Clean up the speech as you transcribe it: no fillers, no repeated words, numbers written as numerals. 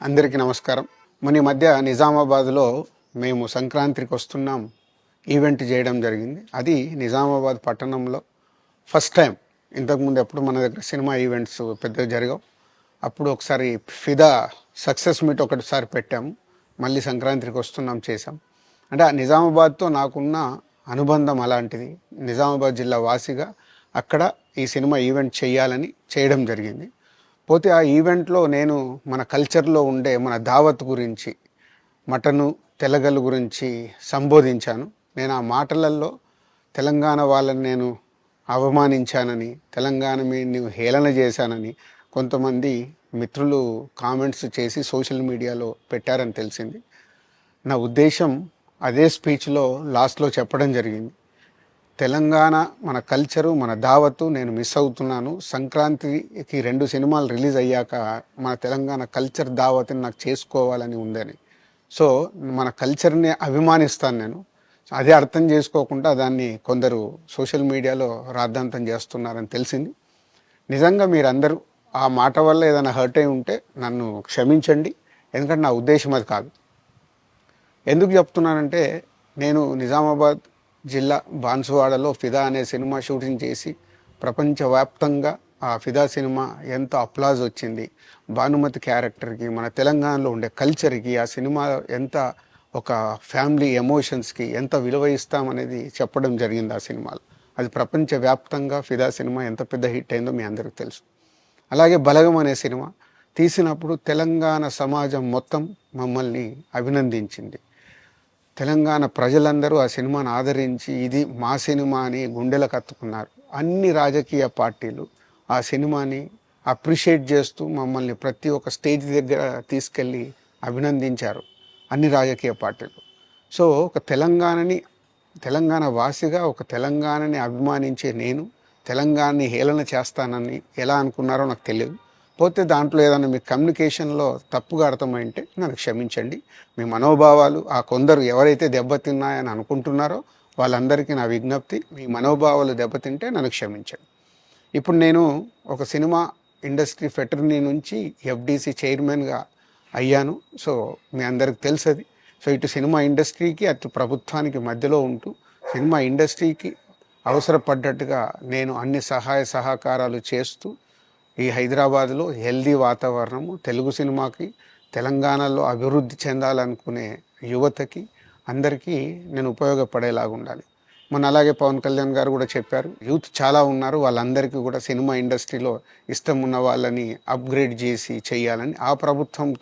అందరికీ నమస్కారం. మన ఈ మధ్య నిజామాబాద్లో మేము సంక్రాంతికి వస్తున్నాం ఈవెంట్ చేయడం జరిగింది. అది నిజామాబాద్ పట్టణంలో ఫస్ట్ టైం. ఇంతకుముందు ఎప్పుడు మన దగ్గర సినిమా ఈవెంట్స్ పెద్దగా జరగవు. అప్పుడు ఒకసారి ఫిదా సక్సెస్ మీట్ ఒకటిసారి పెట్టాము. మళ్ళీ సంక్రాంతికి వస్తున్నాం చేసాం. అంటే ఆ నిజామాబాద్తో నాకున్న అనుబంధం అలాంటిది. నిజామాబాద్ జిల్లా వాసిగా అక్కడ ఈ సినిమా ఈవెంట్ చేయాలని చేయడం జరిగింది. పోతే ఆ ఈవెంట్లో నేను మన కల్చర్లో ఉండే మన దావత్ గురించి, మటను తెలగలు గురించి సంబోధించాను. నేను ఆ మాటలలో తెలంగాణ వాళ్ళని నేను అవమానించానని, తెలంగాణ మీద హేళన చేశానని కొంతమంది మిత్రులు కామెంట్స్ చేసి సోషల్ మీడియాలో పెట్టారని తెలిసింది. నా ఉద్దేశం అదే స్పీచ్లో లాస్ట్లో చెప్పడం జరిగింది. తెలంగాణ మన కల్చరు, మన దావత్తు నేను మిస్ అవుతున్నాను. సంక్రాంతికి 2 సినిమాలు రిలీజ్ అయ్యాక మన తెలంగాణ కల్చర్ దావత్ని నాకు చేసుకోవాలని ఉందని. సో మన కల్చర్ని అభిమానిస్తాను నేను. అదే అర్థం చేసుకోకుండా దాన్ని కొందరు సోషల్ మీడియాలో రాద్ధాంతం చేస్తున్నారని తెలిసింది. నిజంగా మీరందరూ ఆ మాట వల్ల ఏదైనా హర్ట్ అయి ఉంటే నన్ను క్షమించండి. ఎందుకంటే నా ఉద్దేశం అది కాదు. ఎందుకు చెప్తున్నానంటే, నేను నిజామాబాద్ జిల్లా బాన్సువాడలో ఫిదా అనే సినిమా షూటింగ్ చేసి ప్రపంచవ్యాప్తంగా ఆ ఫిదా సినిమా ఎంత అప్లాజ్ వచ్చింది, భానుమతి క్యారెక్టర్కి, మన తెలంగాణలో ఉండే కల్చర్కి, ఆ సినిమా ఎంత ఒక ఫ్యామిలీ ఎమోషన్స్కి ఎంత విలువ ఇస్తామనేది చెప్పడం జరిగింది ఆ సినిమాలో. అది ప్రపంచవ్యాప్తంగా ఫిదా సినిమా ఎంత పెద్ద హిట్ అయిందో మీ అందరికీ తెలుసు. అలాగే బలగం అనే సినిమా తీసినప్పుడు తెలంగాణ సమాజం మొత్తం మమ్మల్ని అభినందించింది. తెలంగాణ ప్రజలందరూ ఆ సినిమాను ఆదరించి ఇది మా సినిమా అని గుండెలకు హత్తుకున్నారు. అన్ని రాజకీయ పార్టీలు ఆ సినిమాని అప్రిషియేట్ చేస్తూ మమ్మల్ని ప్రతి ఒక్క స్టేజ్ దగ్గర తీసుకెళ్ళి అభినందించారు, అన్ని రాజకీయ పార్టీలు. సో ఒక తెలంగాణ వాసిగా ఒక తెలంగాణని అభిమానించే నేను తెలంగాణని హేళన చేస్తానని ఎలా అనుకున్నారో నాకు తెలియదు. పోతే దాంట్లో ఏదైనా మీ కమ్యూనికేషన్లో తప్పుగా అర్థమైంటే నన్ను క్షమించండి. మీ మనోభావాలు ఆ కొందరు ఎవరైతే దెబ్బతిన్నాయని అనుకుంటున్నారో వాళ్ళందరికీ నా విజ్ఞప్తి, మీ మనోభావాలు దెబ్బతింటే నన్ను క్షమించండి. ఇప్పుడు నేను ఒక సినిమా ఇండస్ట్రీ ఫెటర్నీ నుంచి ఎఫ్డీసీ చైర్మన్గా అయ్యాను. సో మీ అందరికి తెలుసది. సో ఇటు సినిమా ఇండస్ట్రీకి అటు ప్రభుత్వానికి మధ్యలో ఉంటూ సినిమా ఇండస్ట్రీకి అవసరపడ్డట్టుగా నేను అన్ని సహాయ సహకారాలు చేస్తూ ఈ హైదరాబాద్లో హెల్దీ వాతావరణము, తెలుగు సినిమాకి, తెలంగాణలో అభివృద్ధి చెందాలనుకునే యువతకి అందరికీ నేను ఉపయోగపడేలాగా ఉండాలి. మొన్న అలాగే పవన్ కళ్యాణ్ గారు కూడా చెప్పారు, యూత్ చాలా ఉన్నారు, వాళ్ళందరికీ కూడా సినిమా ఇండస్ట్రీలో ఇష్టం ఉన్న వాళ్ళని అప్గ్రేడ్ చేసి చేయాలని. ఆ ప్రభుత్వం